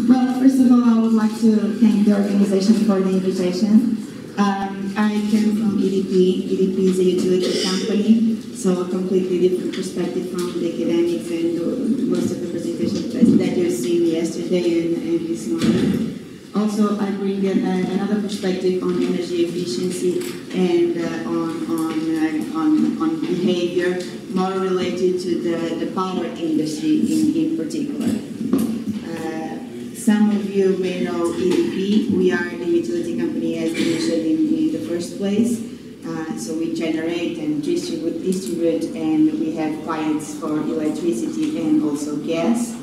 Well, first of all, I would like to thank the organization for the invitation. I came from EDP. EDP is a utility company, so a completely different perspective from the academics and most of the presentations that you've seen yesterday and this morning. Also, I bring another perspective on energy efficiency and on behavior, more related to the power industry in particular. Some of you may know EDP. We are the utility company as mentioned in the first place. So we generate and distribute, and we have clients for electricity and also gas.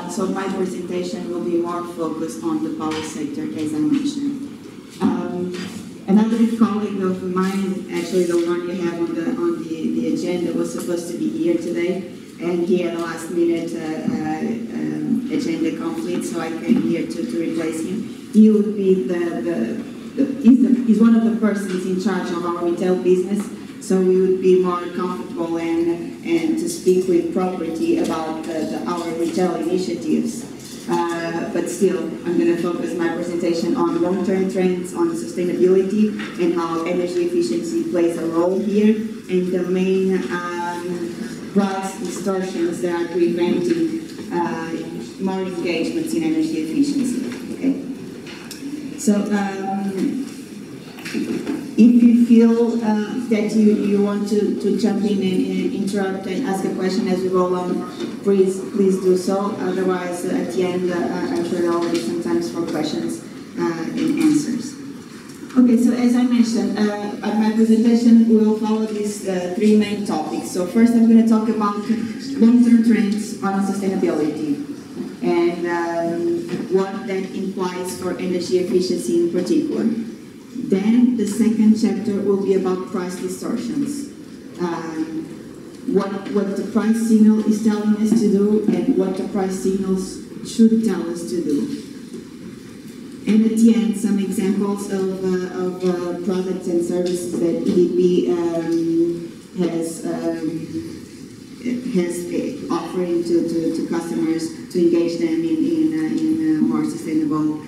So my presentation will be more focused on the power sector, as I mentioned. Another colleague of mine, actually the one you have on the agenda, was supposed to be here today, and he had a last minute agenda conflict, so I came here to replace him. He would be he's one of the persons in charge of our retail business, so we would be more comfortable and to speak with propriety about our retail initiatives. But still, I'm going to focus my presentation on long-term trends on sustainability and how energy efficiency plays a role here, and the main price distortions that are preventing more engagements in energy efficiency. Okay. So if you feel that you want to jump in and interrupt and ask a question as we go along, please do so. Otherwise, at the end, I'm sure there will be some time for questions and answers. Okay, so as I mentioned, my presentation will follow these three main topics. So first I'm going to talk about long-term trends on sustainability and what that implies for energy efficiency in particular. Then the second chapter will be about price distortions. What the price signal is telling us to do and what the price signals should tell us to do. And at the end, some examples of products and services that EDP has offering to customers to engage them in more sustainable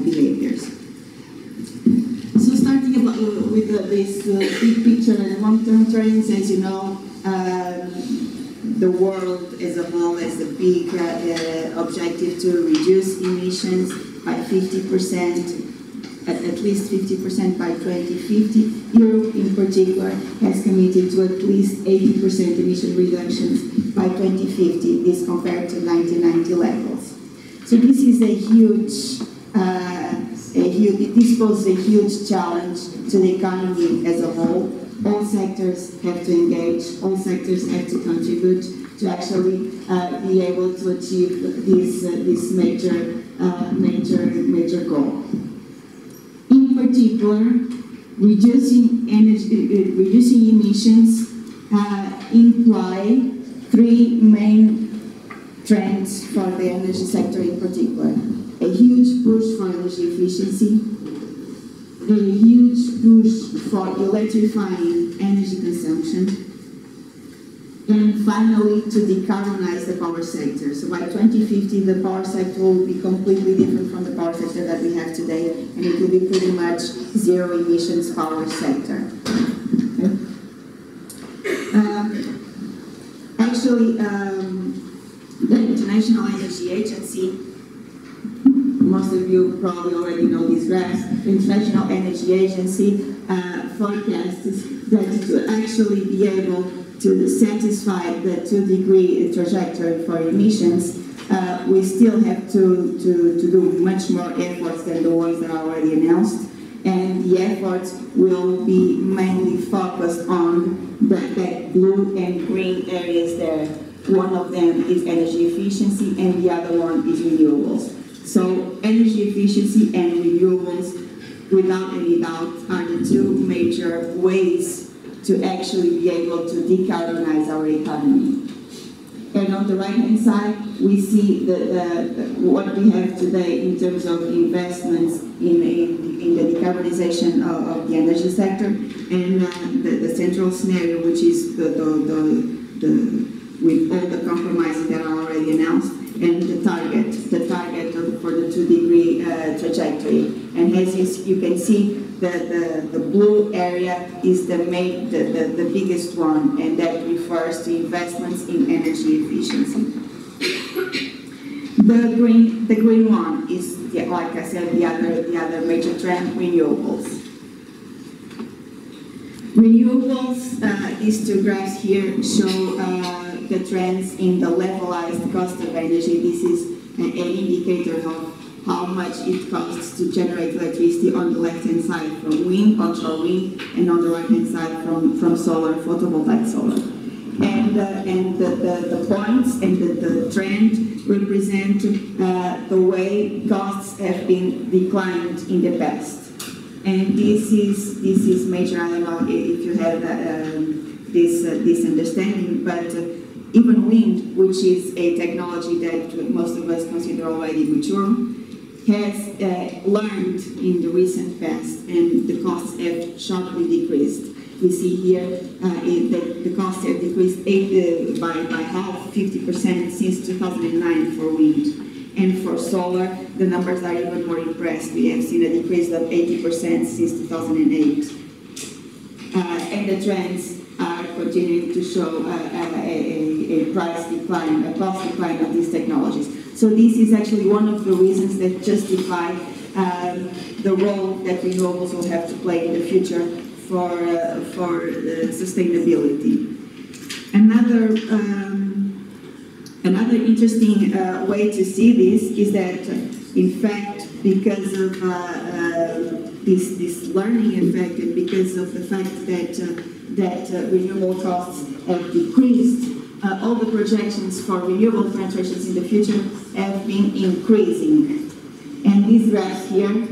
behaviors. So starting with this big picture and long-term trends, as you know, the world as a whole has a big objective to reduce emissions by 50%, at least 50% by 2050. Europe in particular has committed to at least 80% emission reductions by 2050, this compared to 1990 levels. So this is this poses a huge challenge to the economy as a whole. All sectors have to engage, all sectors have to contribute to actually be able to achieve this major goal. In particular, reducing emissions imply three main trends for the energy sector in particular. A huge push for energy efficiency, a huge push for electrifying energy consumption, and finally to decarbonize the power sector. So by 2050 the power sector will be completely different from the power sector that we have today, and it will be pretty much zero emissions power sector. Okay. Actually, the International Energy Agency, most of you probably already know these graphs. The International Energy Agency forecasts that to actually be able to satisfy the 2-degree trajectory for emissions, we still have to do much more efforts than the ones that are already announced, and the efforts will be mainly focused on the blue and green areas there. One of them is energy efficiency and the other one is renewables. So energy efficiency and renewables, without any doubt, are the two major ways to actually be able to decarbonize our economy. And on the right-hand side, we see what we have today in terms of investments in the decarbonization of the energy sector, and the central scenario, which is with all the compromises that are already announced, and the target of trajectory. And as you can see, the blue area is the biggest one, and that refers to investments in energy efficiency. The green one is, like I said, the other major trend, renewables. Renewables, these two graphs here show the trends in the levelized cost of energy. This is an indicator of how much it costs to generate electricity on the left-hand side from wind, onshore wind, and on the right-hand side from solar, photovoltaic solar. And the points and the trend represent the way costs have been declined in the past. And this is major. I don't know if you have this understanding, but even wind, which is a technology that most of us consider already mature, has learned in the recent past, and the costs have sharply decreased. We see here that the costs have decreased by half, 50% since 2009 for wind. And for solar, the numbers are even more impressive. We have seen a decrease of 80% since 2008. And the trends are continuing to show a price decline, a cost decline of these technologies. So this is actually one of the reasons that justify the role that renewables will have to play in the future for sustainability. Another interesting way to see this is that, in fact, because of this learning effect, and because of the fact that renewable costs have decreased, all the projections for renewable penetrations in the future have been increasing. And these graphs here,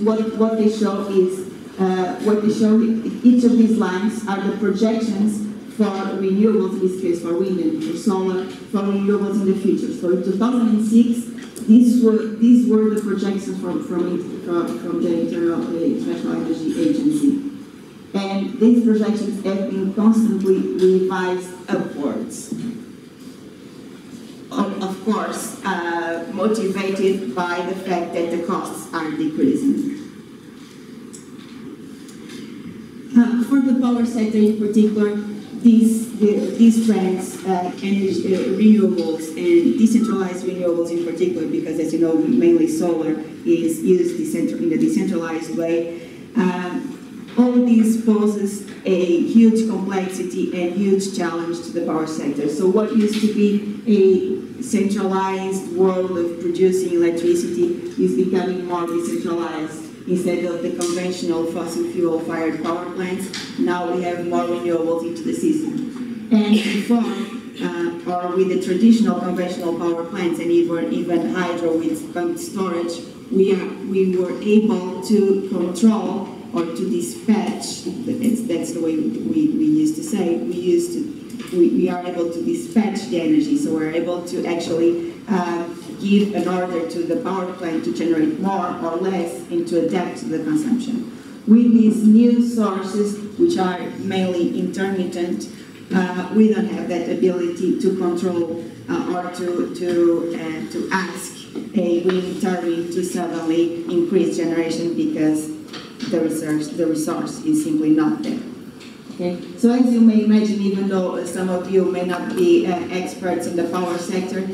what they show is each of these lines are the projections for renewables, in this case for wind and for solar, for renewables in the future. So in 2006, these were the projections from the International Energy Agency. And these projections have been constantly revised upwards. Of course, motivated by the fact that the costs are decreasing. For the power sector in particular, these trends, renewables and decentralized renewables in particular, because as you know, mainly solar is used in a decentralized way, all this poses a huge complexity and huge challenge to the power sector. So what used to be a centralized world of producing electricity is becoming more decentralized. Instead of the conventional fossil fuel fired power plants, now we have more renewables into the system. And before, or with the traditional conventional power plants and even hydro with pumped storage, we were able to control or to dispatch, that's the way we used to say, we are able to dispatch the energy, so we're able to actually give an order to the power plant to generate more or less and to adapt to the consumption. With these new sources, which are mainly intermittent, we don't have that ability to control or to ask a wind turbine to suddenly increase generation because the resource is simply not there. Okay. So as you may imagine, even though some of you may not be experts in the power sector,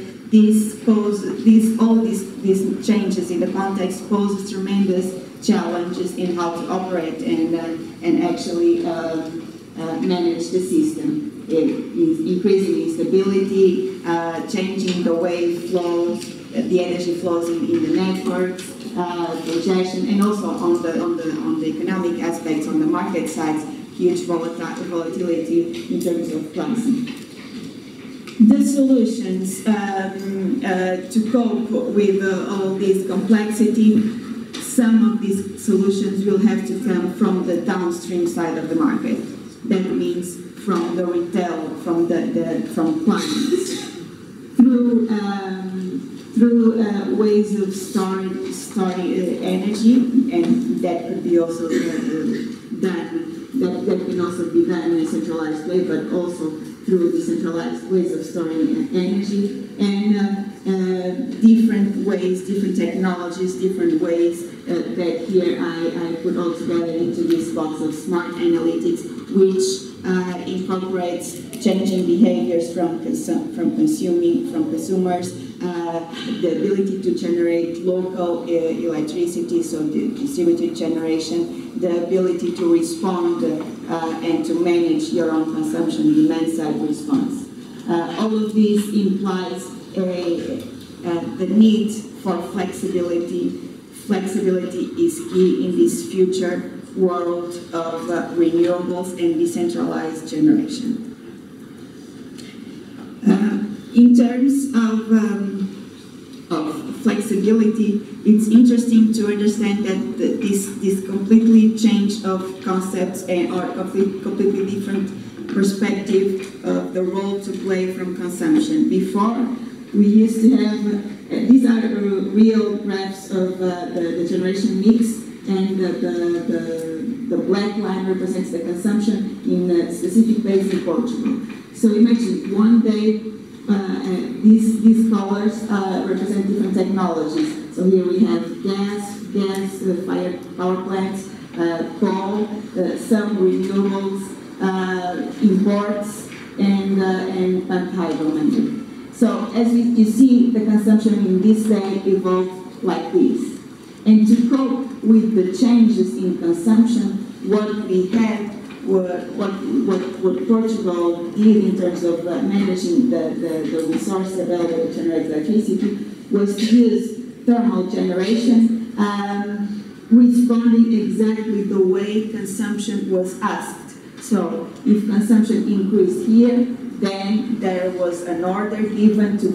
all these changes in the context pose tremendous challenges in how to operate and actually manage the system. It is increasing instability, changing the way the energy flows in the networks, congestion, and also on the economic aspects, on the market sides, huge volatility in terms of pricing. The solutions to cope with all this complexity, some of these solutions will have to come from the downstream side of the market. That means from the retail, from clients, through ways of storing energy, and that could be also done. That can also be done in a centralized way, but also through decentralized ways of storing energy, and different ways, different technologies, different ways that here I put all together into this box of smart analytics, which incorporates changing behaviors from consumers, the ability to generate local electricity, so the distributed generation, the ability to respond and to manage your own consumption, demand-side response. All of this implies the need for flexibility. Flexibility is key in this future world of renewables and decentralized generation. In terms of flexibility, it's interesting to understand that this completely change of concepts or completely different perspective of the role to play from consumption. Before, we used to have, these are real graphs of the generation mix, and the black line represents the consumption in a specific base in Portugal. So imagine one day these colors represent different technologies. So here we have gas, power plants, coal, some renewables, imports, and pumped hydro mainly. So as you see, the consumption in this day evolved like this. And to cope with the changes in consumption, what we had what Portugal did in terms of managing the resource available to generate electricity was to use thermal generation, responding exactly the way consumption was asked. So if consumption increased here, then there was an order given to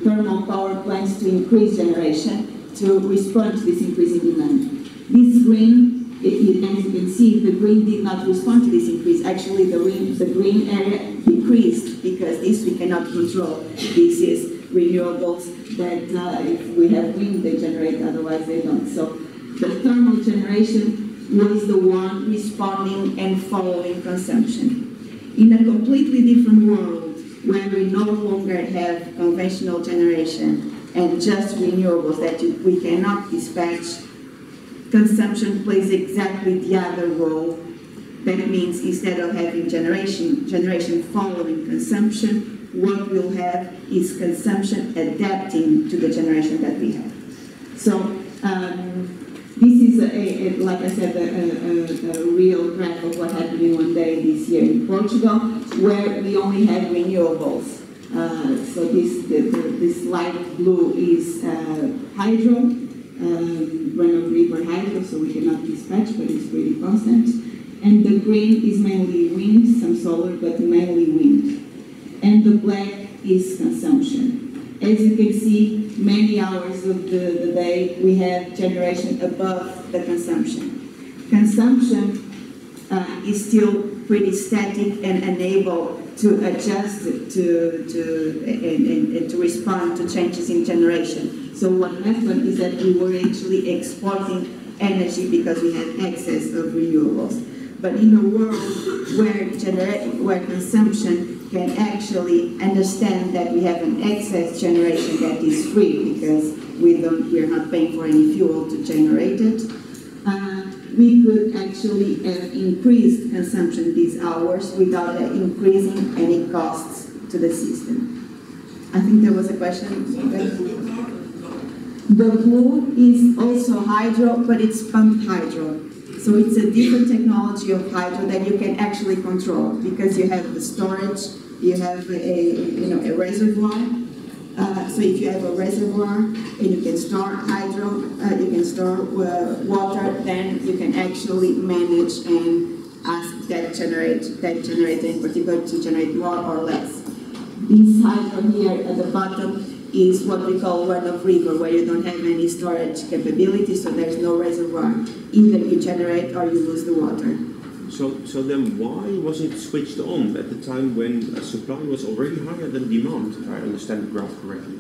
thermal power plants to increase generation to respond to this increasing demand. This green, as you can see, the green did not respond to this increase. Actually, the green area decreased because this we cannot control. This is renewables that if we have wind, they generate, otherwise they don't. So the thermal generation was the one responding and following consumption. In a completely different world, where we no longer have conventional generation and just renewables that we cannot dispatch, consumption plays exactly the other role. That means instead of having generation following consumption, what we'll have is consumption adapting to the generation that we have. So this is, like I said, a real graph of what happened in one day this year in Portugal, where we only have renewables. So this light blue is hydro, run-of-river hydro, so we cannot dispatch, but it's pretty constant. And the green is mainly wind, some solar, but mainly wind. And the black is consumption. As you can see, many hours of the day we have generation above the consumption. Consumption is still pretty static and unable to adjust and to respond to changes in generation. So what happened is that we were actually exporting energy because we had excess of renewables. But in a world where consumption can actually understand that we have an excess generation that is free because we are not paying for any fuel to generate it, we could actually have increased consumption these hours without increasing any costs to the system. I think there was a question. The blue is also hydro, but it's pumped hydro. So it's a different technology of hydro that you can actually control because you have the storage, you have a reservoir. So if you have a reservoir and you can store hydro, you can store water, then you can actually manage and ask that generator in particular to generate more or less. This hydro here at the bottom is what we call run-of-river, where you don't have any storage capability, so there's no reservoir. Either you generate or you lose the water. So then why was it switched on at the time when supply was already higher than demand, if I understand the graph correctly?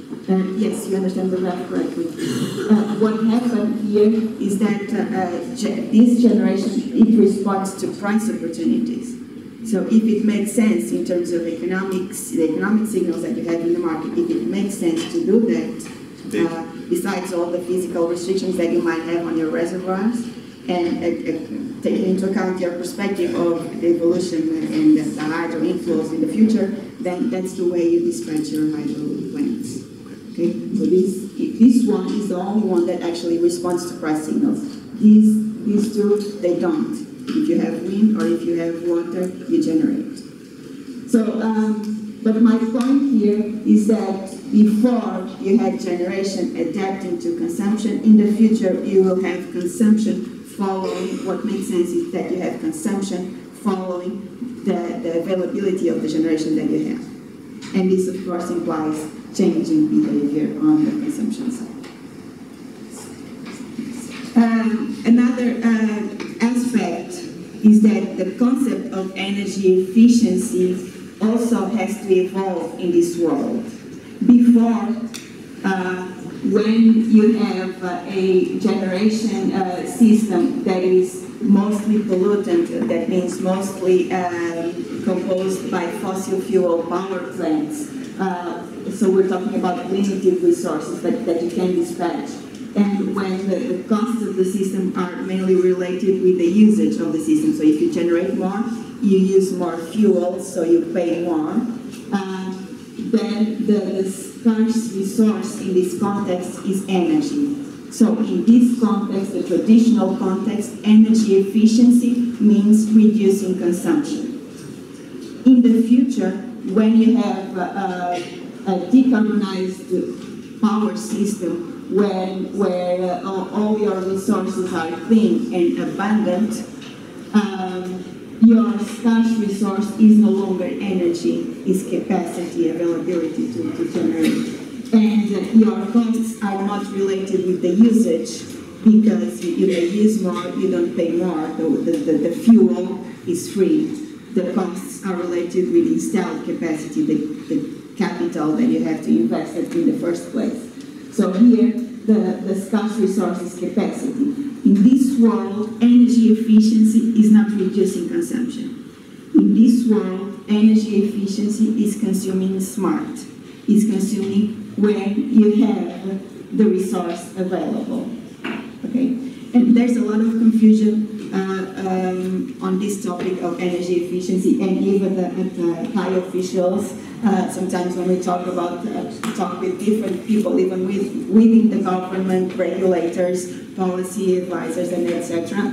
Yes, you understand the graph correctly. What happened here is that this generation, it responds to price opportunities. So if it makes sense in terms of economics, the economic signals that you have in the market, if it makes sense to do that, besides all the physical restrictions that you might have on your reservoirs, and taking into account your perspective of the evolution and the hydro inflows in the future, then that's the way you dispatch your hydro plants. Okay, so this one is the only one that actually responds to price signals. These two, they don't. If you have wind or if you have water, you generate. So, but my point here is that before you had generation adapting to consumption, in the future you will have consumption following. What makes sense is that you have consumption following the availability of the generation that you have. And this, of course, implies changing behavior on the consumption side. Another aspect is that the concept of energy efficiency also has to evolve in this world. Before, when you have a generation system that is mostly pollutant, that means mostly composed by fossil fuel power plants, so we're talking about limited resources that you can dispatch. And when the costs of the system are mainly related with the usage of the system. So if you generate more, you use more fuel, so you pay more. Then the scarce resource in this context is energy. So in this context, the traditional context, energy efficiency means reducing consumption. In the future, when you have a decarbonized power system, where all your resources are clean and abundant, your scarce resource is no longer energy, is capacity, availability to generate. And your costs are not related with the usage, because if you use more, you don't pay more. The fuel is free. The costs are related with installed capacity, the capital that you have to invest in the first place. So here, the scarce resource is capacity. In this world, energy efficiency is not reducing consumption. In this world, energy efficiency is consuming smart, is consuming when you have the resource available. Okay, and there's a lot of confusion on this topic of energy efficiency, and even at the high officials. Sometimes when we talk with different people, even within the government, regulators, policy advisors, and etc.,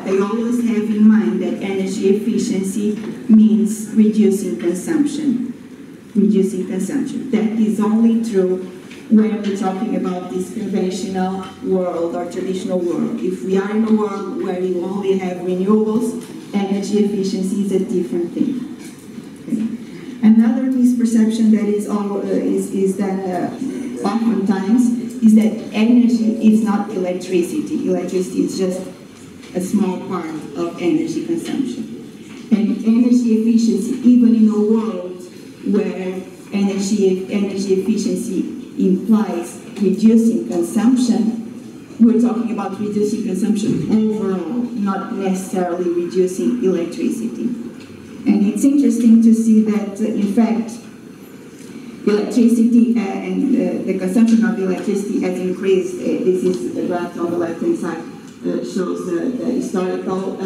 they always have in mind that energy efficiency means reducing consumption. Reducing consumption. That is only true when we're talking about this conventional world or traditional world. If we are in a world where you only have renewables, energy efficiency is a different thing. Okay. Another misperception that is done oftentimes is that energy is not electricity. Electricity is just a small part of energy consumption. And energy efficiency, even in a world where energy efficiency implies reducing consumption, we're talking about reducing consumption overall, not necessarily reducing electricity. And it's interesting to see that, in fact, electricity and the consumption of electricity has increased. This is the graph on the left-hand side, shows the historical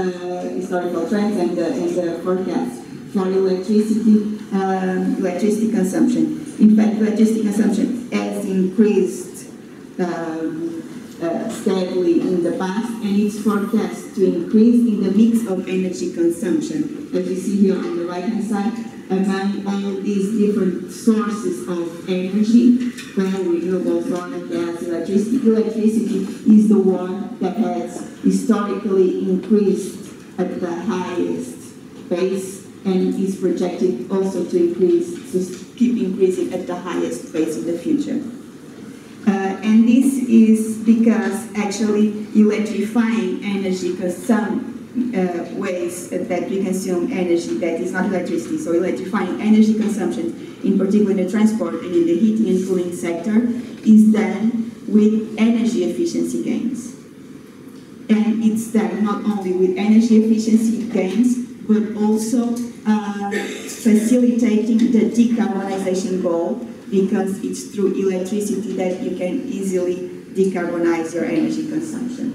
trends and the forecast for electricity consumption. In fact, electricity consumption has increased steadily in the past, and it's forecast to increase in the mix of energy consumption. As you see here on the right-hand side, among all these different sources of energy, coal, renewables, oil and gas, electricity is the one that has historically increased at the highest pace, and is projected also to keep increasing at the highest pace in the future. And this is because actually electrifying energy, because some ways that we consume energy that is not electricity, so electrifying energy consumption, in particular in the transport and in the heating and cooling sector, is done with energy efficiency gains. And it's done not only with energy efficiency gains, but also facilitating the decarbonization goal, because it's through electricity that you can easily decarbonize your energy consumption.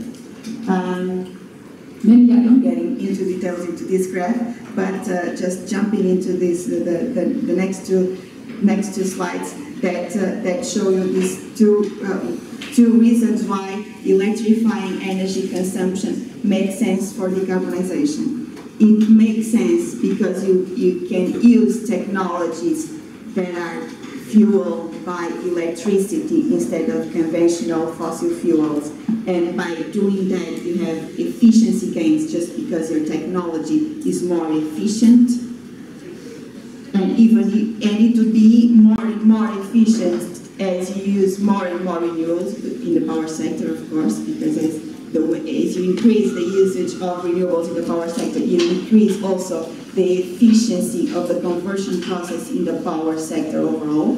Maybe I'm not getting into details into this graph, but just jumping into this, the next two slides that show you these two reasons why electrifying energy consumption makes sense for decarbonization. It makes sense because you can use technologies that are fueled by electricity instead of conventional fossil fuels. And by doing that, you have efficiency gains just because your technology is more efficient. And it would be more efficient as you use more and more renewables in the power sector, of course, because as you increase the usage of renewables in the power sector, you increase also the efficiency of the conversion process in the power sector overall.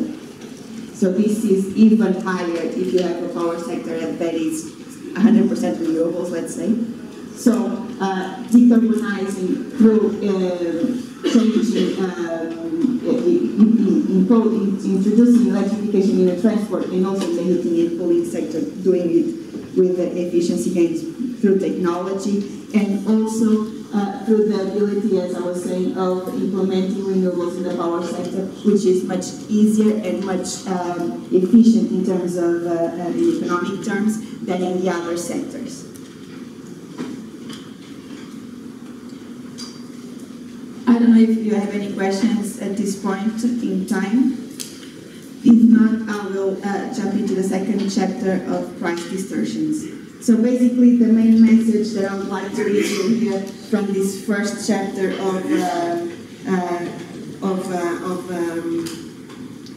So this is even higher if you have a power sector that is 100% renewables, let's say. So decarbonizing through changing, introducing electrification in the transport and also in the heating and cooling sector, doing it with the efficiency gains through technology, and also through the ability, as I was saying, of implementing renewables in the power sector, which is much easier and much efficient in terms of in economic terms than in the other sectors. I don't know if you have any questions at this point in time. If not, I will jump into the second chapter of price distortions. So basically, the main message that I would like to leave you here from this first chapter of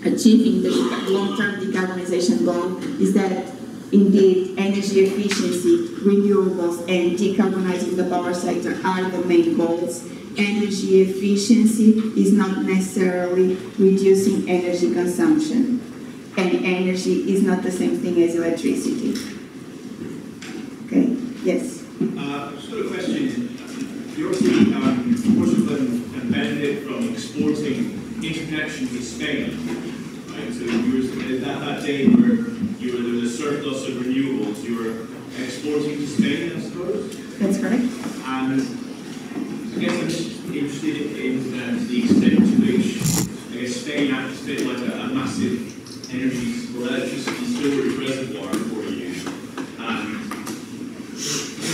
achieving the long-term decarbonization goal is that indeed energy efficiency, renewables, and decarbonizing the power sector are the main goals. Energy efficiency is not necessarily reducing energy consumption, and energy is not the same thing as electricity. Okay, yes? Just got a question. You obviously, Portugal can benefit from exporting interconnection to Spain, right? So you were, that day where there was a surplus of renewables, you were exporting to Spain, I suppose? That's correct. And I guess I'm just interested in the extent to which, I guess, Spain acts a bit like a massive energy or electricity storage reservoir for you.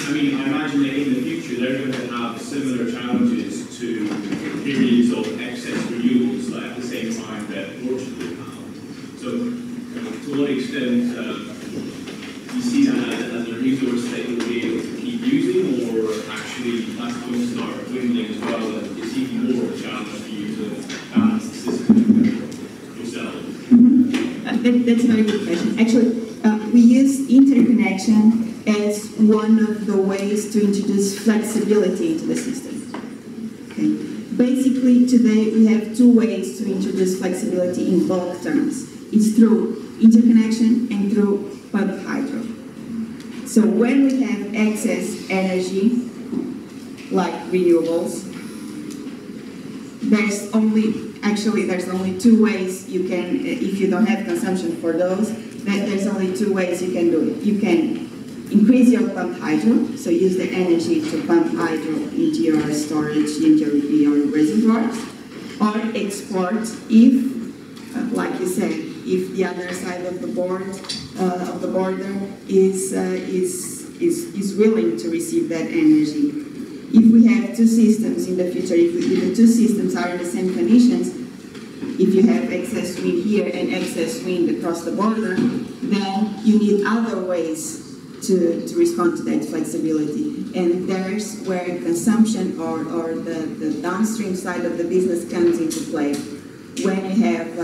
I mean, I imagine that in the future they're going to have similar challenges to periods of excess renewables, like at the same time that Portugal have. So, to what extent do you see that as a resource that you'll be able to keep using, or actually that's going to start dwindling as well, and it's even more of a challenge for you to balance the system yourself? That's a very good question. Actually, we use interconnection as one of the ways to introduce flexibility into the system. Okay. Basically, today we have two ways to introduce flexibility in bulk terms. It's through interconnection and through pumped hydro. So when we have excess energy, like renewables, there's only two ways you can, if you don't have consumption for those, there's only two ways you can do it. You can increase your pumped hydro, so use the energy to pump hydro into your storage, into your reservoirs, or export if, like you said, if the other side of the border is willing to receive that energy. If we have two systems in the future, if the two systems are in the same conditions, if you have excess wind here and excess wind across the border, then you need other ways to respond to that flexibility. And there's where consumption or the downstream side of the business comes into play. When you have,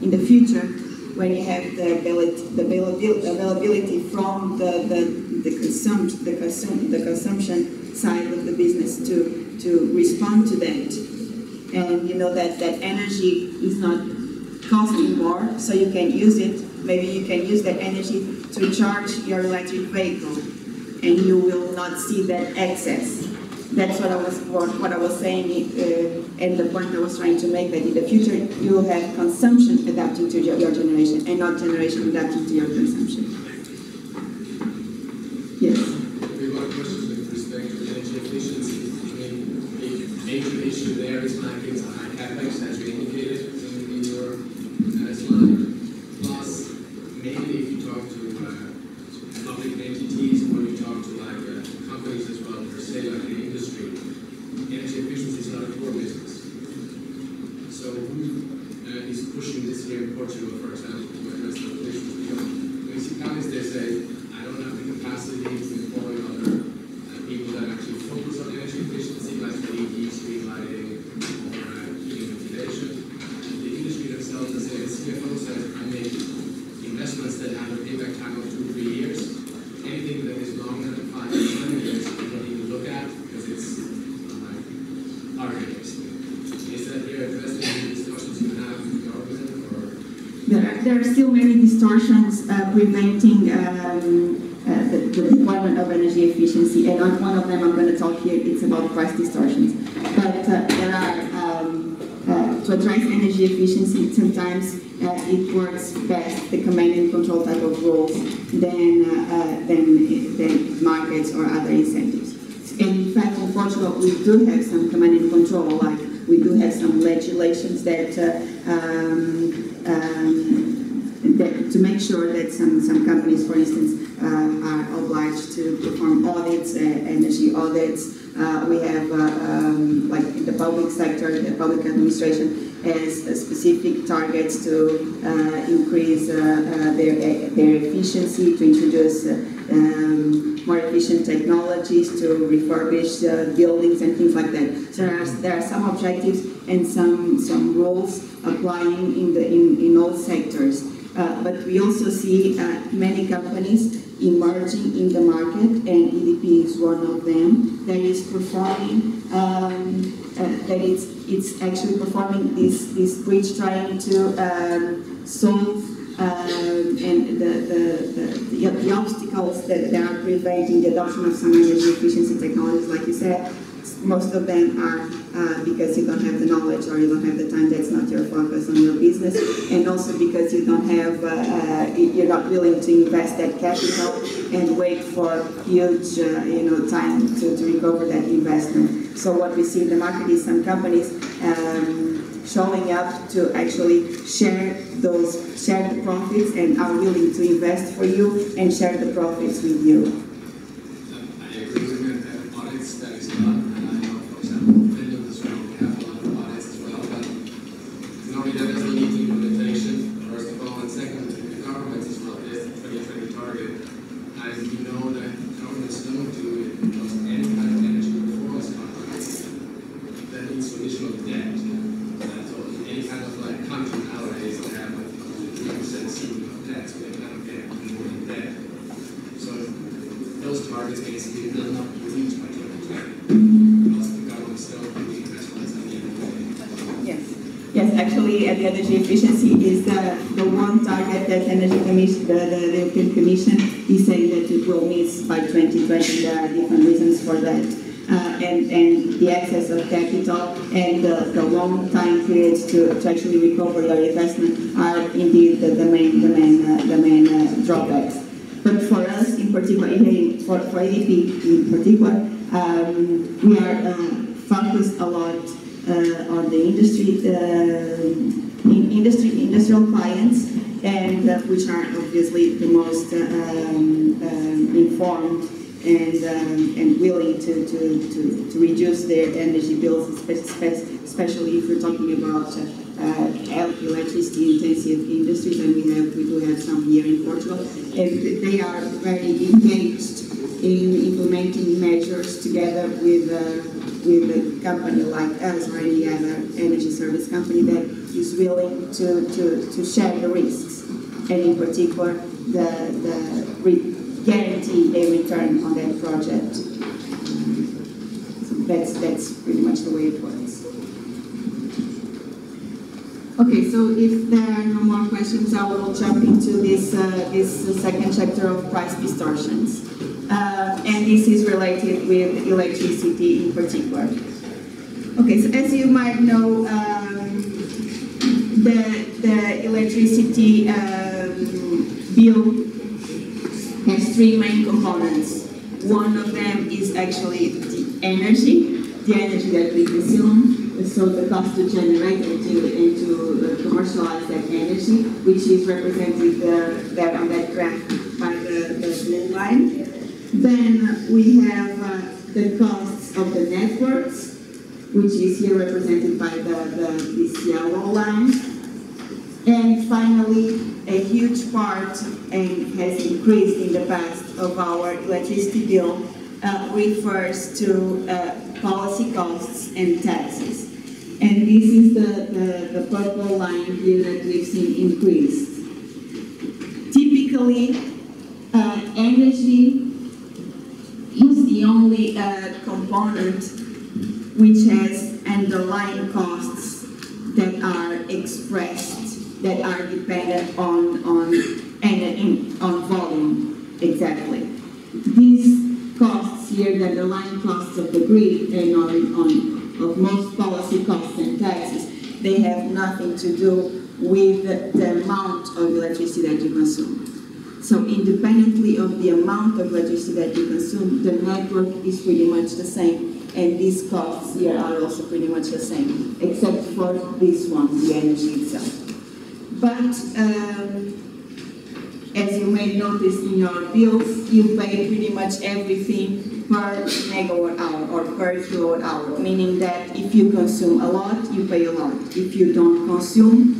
in the future, when you have the availability from the consumption side of the business to respond to that. And you know that energy is not costing more, so you can use it. Maybe you can use that energy to charge your electric vehicle, and you will not see that excess. that's what I was saying, and the point I was trying to make, that in the future you will have consumption adapting to your generation, and not generation adapting to your consumption. Yes. We have a question with respect to energy efficiency. I mean, the major issue there is like it's a high capex, as you indicated in your slide. Plus, mainly if you talk to public entities, or you talk to like companies as well, per se, like the industry, energy efficiency is not a core business. So who is pushing this here in Portugal, for example, to address the issues? Municipalities, they say, I don't have the capacity to employ other people that actually focus on energy efficiency, like LED, street lighting, or heating ventilation. The industry themselves, the CFO says, I make investments that have a payback time of 2-3 years. Anything that is longer than 5 to 7 years, you don't even look at because it's like target basically. Is that here addressing the discussions you have with the government, or? There are still many distortions preventing the deployment of energy efficiency, and on one of them I'm going to talk here. It's about price distortions. But there are, to address energy efficiency, sometimes it works best, the command and control type of rules, than markets or other incentives. And in fact, in Portugal, we do have some command and control, like we do have some legislations that to make sure that some companies, for instance, are obliged to perform audits, energy audits. We have, like in the public sector, the public administration has specific targets to increase their efficiency, to introduce more efficient technologies, to refurbish buildings and things like that. So there are some objectives and some rules applying in all sectors. But we also see many companies emerging in the market, and EDP is one of them, that is performing, that it's actually performing this bridge, trying to solve and the obstacles that are preventing the adoption of some energy efficiency technologies, like you said. Most of them are because you don't have the knowledge, or you don't have the time. That's not your focus on your business, and also because you don't have, you're not willing to invest that capital and wait for huge, time to recover that investment. So what we see in the market is some companies showing up to actually share the profits, and are willing to invest for you and share the profits with you. I agree with that. Audits, that is not. Finland as well, we have a lot of audits as well, but normally that doesn't lead to implementation, first of all, and second, the government as well, there's the 2020 target, and you know that governments don't do any kind of energy performance contracts. That leads to additional debt. So any kind of like country nowadays that have 3% ceiling of debt, so they cannot get more than debt. So those targets basically will not be reached by 2020. Yes, actually, the energy efficiency is the one target that Energy Commission, the European Commission, is saying that it will miss by 2020. There are different reasons for that, and the excess of capital and the long time periods to actually recover your investment are indeed the main drawbacks. But for us, in particular, for EDP in particular, we are focused a lot on the industrial clients, and which are obviously the most informed and willing to reduce their energy bills, especially if we're talking about electricity intensive industries, and we do have some here in Portugal, and they are very engaged in implementing measures together with a company like us or any other energy service company that is willing to share the risks, and in particular guarantee a return on that project. So that's pretty much the way it works. Okay, so if there are no more questions, I will jump into this this second chapter of price distortions. And this is related with electricity in particular. Okay, so as you might know, the electricity bill has three main components. One of them is actually the energy that we consume, so the cost to generate and to commercialize that energy, which is represented there on that graph by the blue line. Then we have the costs of the networks, which is here represented by this yellow line. And finally, a huge part, and has increased in the past, of our electricity bill refers to policy costs and taxes. And this is the purple line here that we've seen increased. Typically, energy is the only component which has underlying costs that are expressed, that are dependent on volume, exactly. These costs here, the underlying costs of the grid and of most policy costs and taxes, they have nothing to do with the amount of electricity that you consume. So independently of the amount of electricity that you consume, the network is pretty much the same, and these costs here are also pretty much the same, except for this one, the energy itself. But as you may notice in your bills, you pay pretty much everything per megawatt hour or per kilowatt hour, meaning that if you consume a lot, you pay a lot. If you don't consume,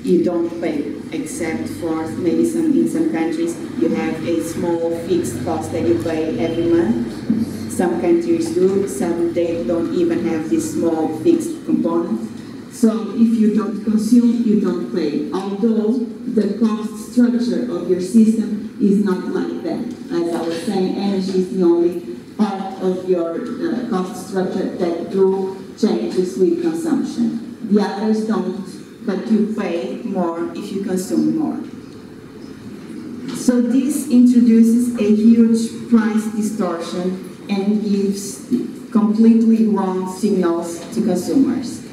you don't pay, except for maybe in some countries you have a small fixed cost that you pay every month. Some countries do, some they don't even have this small fixed component. So if you don't consume, you don't pay, although the cost structure of your system is not like that. As I was saying, energy is the only part of your cost structure that changes with consumption. The others don't, but you pay more if you consume more. So this introduces a huge price distortion and gives completely wrong signals to consumers.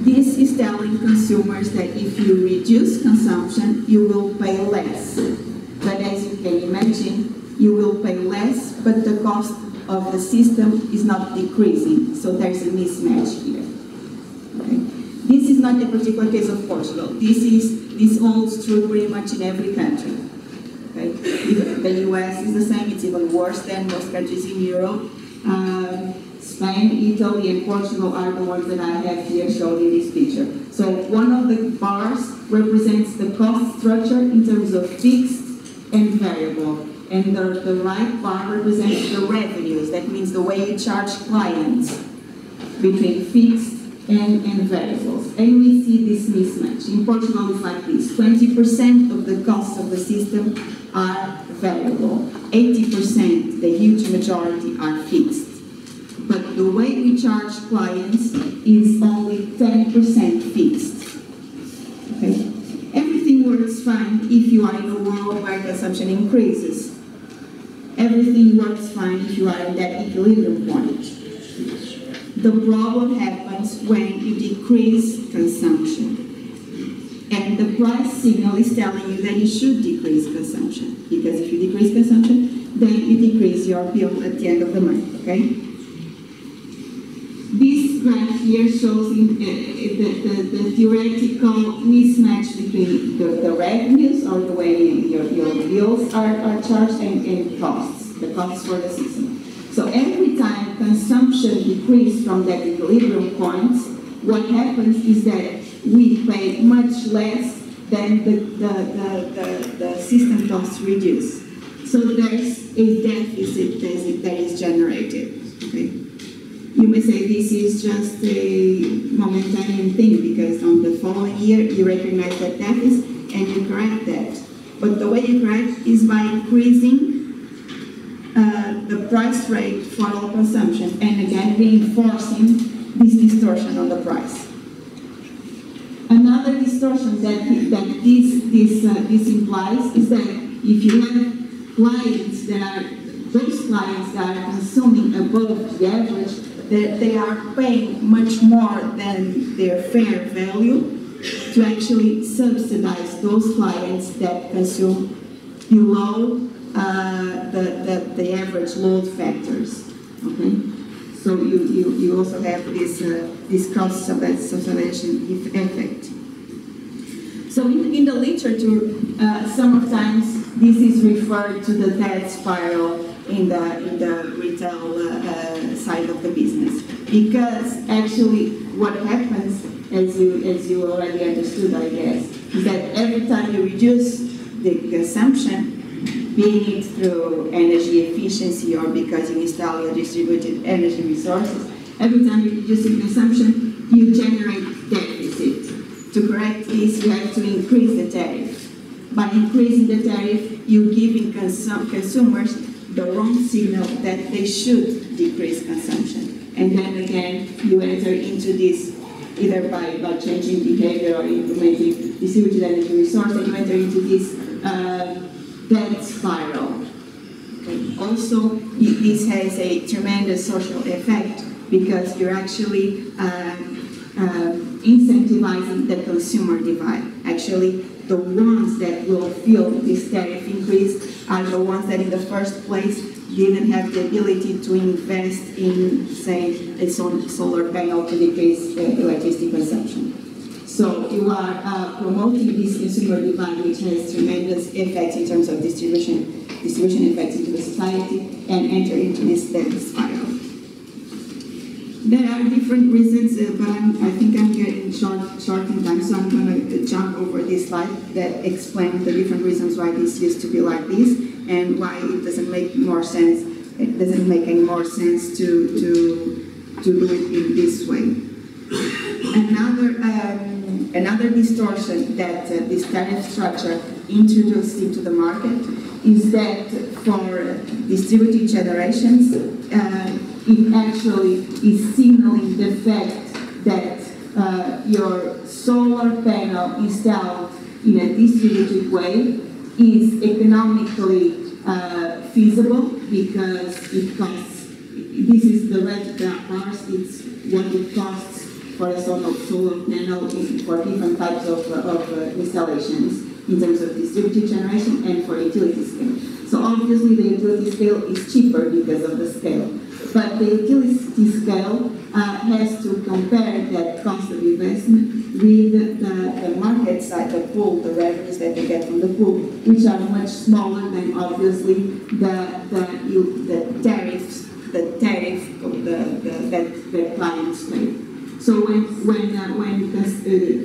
This is telling consumers that if you reduce consumption, you will pay less. But as you can imagine, you will pay less, but the cost of the system is not decreasing. So there's a mismatch here. Okay. This is not a particular case of Portugal. This holds true pretty much in every country. Okay. The US is the same. It's even worse than most countries in Europe. Spain, Italy, and Portugal are the ones that I have here shown in this picture. So one of the bars represents the cost structure in terms of fixed and variable. And the right bar represents the revenues. That means the way you charge clients between fixed and variables. And we see this mismatch. In Portugal, it's like this. 20% of the costs of the system are variable. 80%, the huge majority, are fixed. But the way we charge clients is only 10% fixed. Okay? Everything works fine if you are in a world where consumption increases. Everything works fine if you are in that equilibrium point. The problem happens when you decrease consumption. And the price signal is telling you that you should decrease consumption. Because if you decrease consumption, then you decrease your bill at the end of the month. Okay? This graph here shows the theoretical mismatch between the revenues, or the way your bills are charged, and costs, the costs for the system. So every time consumption decreases from that equilibrium point, what happens is that we pay much less than the system costs reduce. So there's a deficit that is generated. Okay? You may say this is just a momentary thing, because on the following year you recognize that deficit and you correct that. But the way you correct is by increasing the price rate for all consumption, and again reinforcing this distortion on the price. Another distortion that this implies is that if you have clients those clients that are consuming above the average, they are paying much more than their fair value to actually subsidize those clients that consume below the average load factors. Okay, so you also have this cross subsidization effect. So in the literature, sometimes this is referred to the death spiral in the retail side of the business, because actually what happens, as you already understood, I guess, is that every time you reduce the consumption, be it through energy efficiency or because you install your distributed energy resources, every time you reduce the consumption, you generate deficit. To correct this, you have to increase the tariff. By increasing the tariff, you're giving consumers the wrong signal that they should decrease consumption. And then again, you enter into this, either by changing behavior or implementing distributed energy resource, and you enter into this debt spiral. Also, this has a tremendous social effect because you're actually incentivizing the consumer divide. Actually, the ones that will feel this tariff increase are the ones that in the first place didn't have the ability to invest in, say, a solar panel to decrease electricity consumption. So you are promoting this consumer divide, which has tremendous effects in terms of distribution effects into the society, and enter into this debt spiral. There are different reasons, but I think I'm getting short in time, so I'm going to jump over this slide that explains the different reasons why this used to be like this and why it doesn't make more sense. It doesn't make any more sense to do it in this way. Another distortion that this tariff structure introduced into the market is that for distributed generations, it actually is signaling the fact that your solar panel installed in a distributed way is economically feasible because it costs, this is the red bars, it's what it costs for a solar panel for different types of installations in terms of distributed generation and for utility scale. So obviously the utility scale is cheaper because of the scale. But the utility scale has to compare that cost of investment with the market side, the pool, the revenues that they get from the pool, which are much smaller than obviously the tariff that clients pay. So when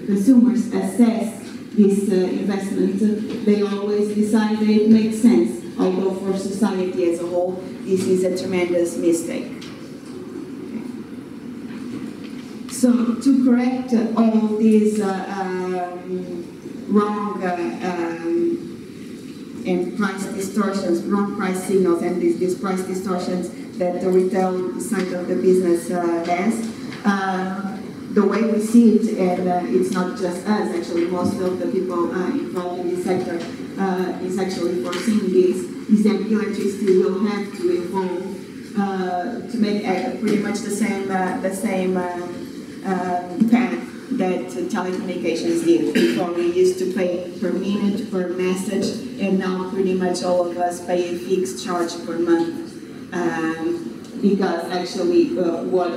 consumers assess this investment, they always decide that it makes sense, although for society as a whole, this is a tremendous mistake. So to correct all these wrong and price distortions, wrong price signals, and these price distortions that the retail side of the business has, the way we see it, and it's not just us, actually, most of the people involved in this sector is actually foreseeing this, is that electricity will have to evolve to make pretty much the same path that telecommunications did. Before we used to pay per minute, per message, and now pretty much all of us pay a fixed charge per month. Because actually what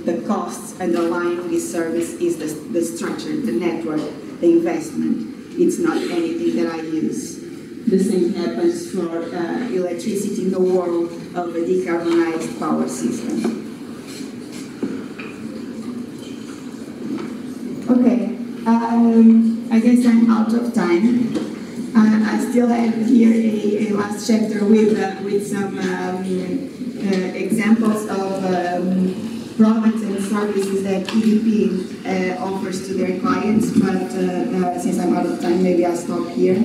the costs underlying this service is the structure, the network, the investment. It's not anything that I use. The same happens for electricity in the world of a decarbonized power system. Okay, I guess I'm out of time. I still have here a last chapter with some examples of products and services that EDP offers to their clients, but since I'm out of time, maybe I'll stop here.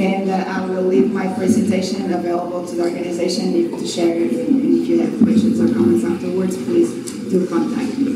And I will leave my presentation available to the organization to share it, and if you have questions or comments afterwards, please do contact me.